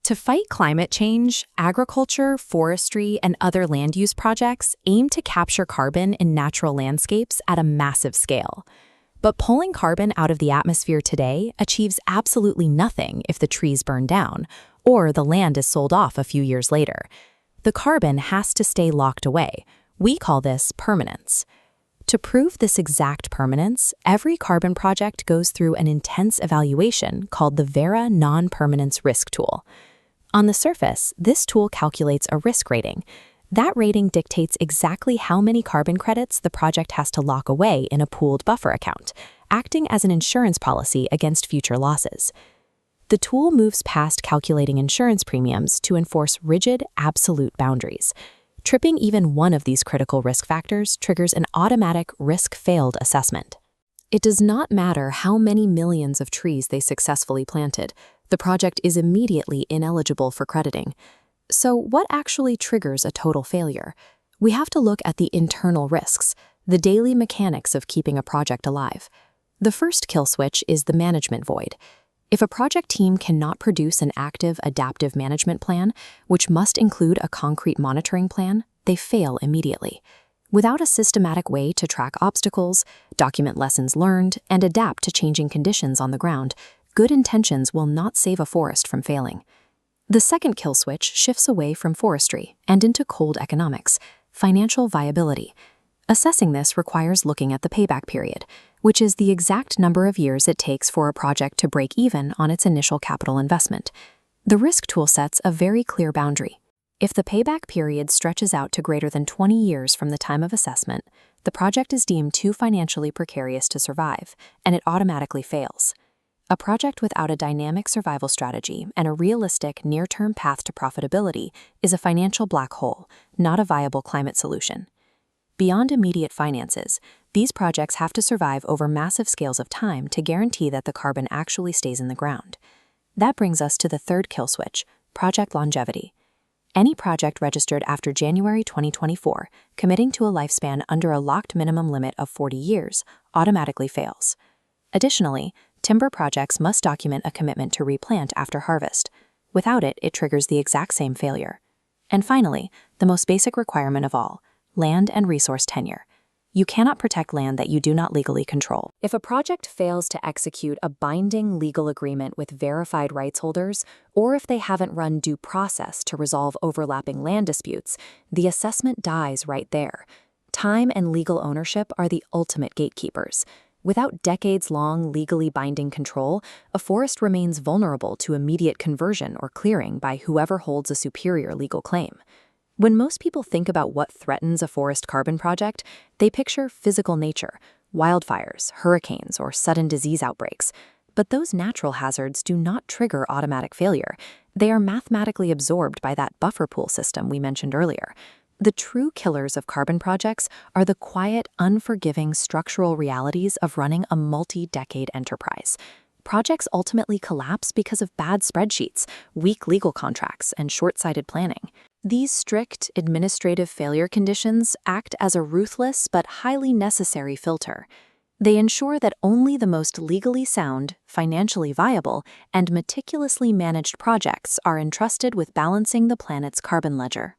To fight climate change, agriculture, forestry, and other land use projects aim to capture carbon in natural landscapes at a massive scale. But pulling carbon out of the atmosphere today achieves absolutely nothing if the trees burn down, or the land is sold off a few years later. The carbon has to stay locked away. We call this permanence. To prove this exact permanence, every carbon project goes through an intense evaluation called the Verra Non-Permanence risk tool. On the surface, this tool calculates a risk rating. That rating dictates exactly how many carbon credits the project has to lock away in a pooled buffer account, acting as an insurance policy against future losses. The tool moves past calculating insurance premiums to enforce rigid, absolute boundaries. Tripping even one of these critical risk factors triggers an automatic risk-failed assessment. It does not matter how many millions of trees they successfully planted, the project is immediately ineligible for crediting. So what actually triggers a total failure? We have to look at the internal risks, the daily mechanics of keeping a project alive. The first kill switch is the management void. If a project team cannot produce an active, adaptive management plan, which must include a concrete monitoring plan, they fail immediately. Without a systematic way to track obstacles, document lessons learned, and adapt to changing conditions on the ground, good intentions will not save a forest from failing. The second kill switch shifts away from forestry and into cold economics, financial viability. Assessing this requires looking at the payback period, which is the exact number of years it takes for a project to break even on its initial capital investment. The risk tool sets a very clear boundary. If the payback period stretches out to greater than 20 years from the time of assessment, the project is deemed too financially precarious to survive, and it automatically fails. A project without a dynamic survival strategy and a realistic near-term path to profitability is a financial black hole, not a viable climate solution. Beyond immediate finances, these projects have to survive over massive scales of time to guarantee that the carbon actually stays in the ground. That brings us to the third kill switch, project longevity. Any project registered after January 2024, committing to a lifespan under a locked minimum limit of 40 years, automatically fails. Additionally, timber projects must document a commitment to replant after harvest. Without it, it triggers the exact same failure. And finally, the most basic requirement of all, land and resource tenure. You cannot protect land that you do not legally control. If a project fails to execute a binding legal agreement with verified rights holders, or if they haven't run due process to resolve overlapping land disputes, the assessment dies right there. Time and legal ownership are the ultimate gatekeepers. Without decades-long legally binding control, a forest remains vulnerable to immediate conversion or clearing by whoever holds a superior legal claim. When most people think about what threatens a forest carbon project, they picture physical nature, wildfires, hurricanes, or sudden disease outbreaks. But those natural hazards do not trigger automatic failure. They are mathematically absorbed by that buffer pool system we mentioned earlier. The true killers of carbon projects are the quiet, unforgiving structural realities of running a multi-decade enterprise. Projects ultimately collapse because of bad spreadsheets, weak legal contracts, and short-sighted planning. These strict administrative failure conditions act as a ruthless but highly necessary filter. They ensure that only the most legally sound, financially viable, and meticulously managed projects are entrusted with balancing the planet's carbon ledger.